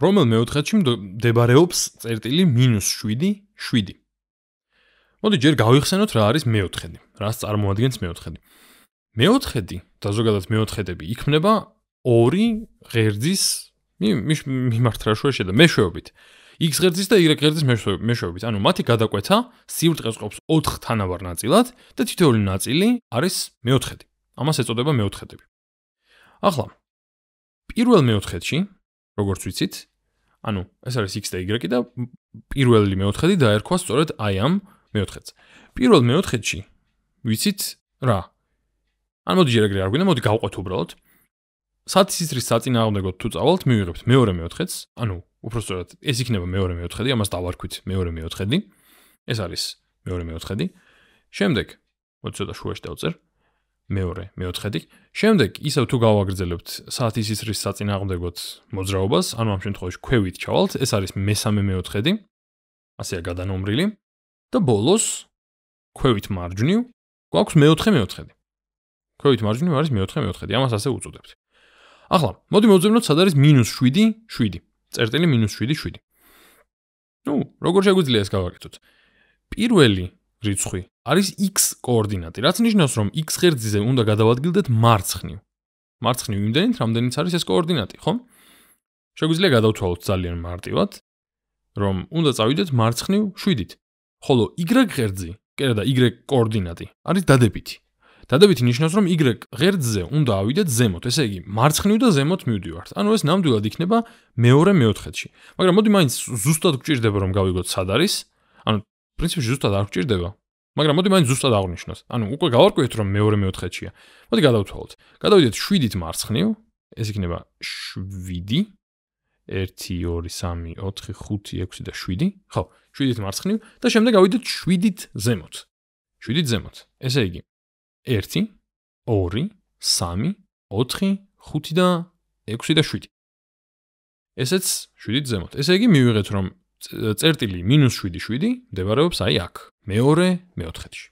რომელ მეოთხედში მდებარეობს წერტილი -7, 7. მოდი ჯერ გავიხსენოთ რა არის მეოთხედი, რას წარმოადგენს მეოთხედი. მეოთხედი და ზოგადად მეოთხედები იქმნება ორი ღერძის მიმართრაშუაში და მეშვეობით. X ღერძის და Y ღერძის მეშვეობით. ანუ მათი გადაკვეთა სიბრტყეს ყოფს 4 თანაბარ ნაწილად და თითოეული ნაწილი არის მეოთხედი. ამას ეწოდება მეოთხედები. ახლა პირველ მეოთხედში, როგორც ვიცით, ანუ ეს არის X და Y და პირველი მეოთხედი დაერქვა სწორედ აი ამ მეოთხედს. პირველ მეოთხედში ვიცით რა? ან მოდი ჯერ ეგრე არ გვინდა, მოდი გავყვეთ უბრალოდ. სათისისრის საწინააღმდეგოდ თუ წავალთ, მივიღებთ მეორე მეოთხედს, ანუ უпростоრად ეს იქნება მეორე მეოთხედი, ამას დავარქვით მეორე მეოთხედი. ეს არის მეორე მეოთხედი. შემდეგ, მოდი ცოტა შუაში დავწერ. მეორე მეოთხედი. შემდეგ ისევ თუ გავაგრძელებთ სათისისრის საწინააღმდეგოდ მოძრაობას, ანუ ამ შემთხვევაში ქვევით ჩავალთ, ეს არის მესამე მეოთხედი. ასეა გადანომრილი და ბოლოს ქვევით მარჯვნივ გვაქვს მეოთხე მეოთხედი. ქვევით მარჯვნივ არის მეოთხე მეოთხედი, ამას ასე უწოდებთ. ახლა, მოდი მოვძებნოთ სად არის -7, 7. წერტილი -7, 7. ნუ, როგორ შეგვიძლია ეს გავაკეთოთ? პირველი რიცხვი არის x კოორდინატი, რაც ნიშნავს, რომ x ღერძზე უნდა გადავადგილდეთ მარცხნივ. მარცხნივ იმდენით, რამდენიც არის ეს კოორდინატი, ხო? შეგვიძლია გადავთვალოთ ძალიან მარტივად, რომ უნდა წავიდეთ მარცხნივ 7-ით. ხოლო y ღერძი, კერა და y კოორდინატი არის დადებითი. დადებითი ნიშნავს, რომ y ღერძზე უნდა ავიდეთ ზემოთ, ესე იგი, მარცხნივ და ზემოთ მივდივართ. ანუ ეს ნამდვილად იქნება მეორე მეოთხედში. მაგრამ მოდი მაინც ზუსტად გვჭირდება, რომ გავიგოთ სად არის. ანუ პრინციპში ზუსტად არ გვჭირდება. მაგრამ მოდი მაინც ზუსტად აღვნიშნოთ. ანუ უკვე გავარკვიეთ, რომ მეორე მეოთხედშია. მოდი გადავთვალოთ. გადავიდეთ 7-ით მარცხნივ, ეს იქნება 7, 1, 2, 3, 4, 5, 6 და 7. ხო, 7-ით მარცხნივ და შემდეგ ავიდეთ 7-ით ზემოთ. 7-ით ზემოთ. ესე იგი 1, 2, 3, 4, 5 და 6 და 7. ესეც 7-ით ზემოთ. ესე იგი მივიღეთ, რომ წერტილი -7, 7 მდებარეობს აი აქ, მეორე მეოთხედში.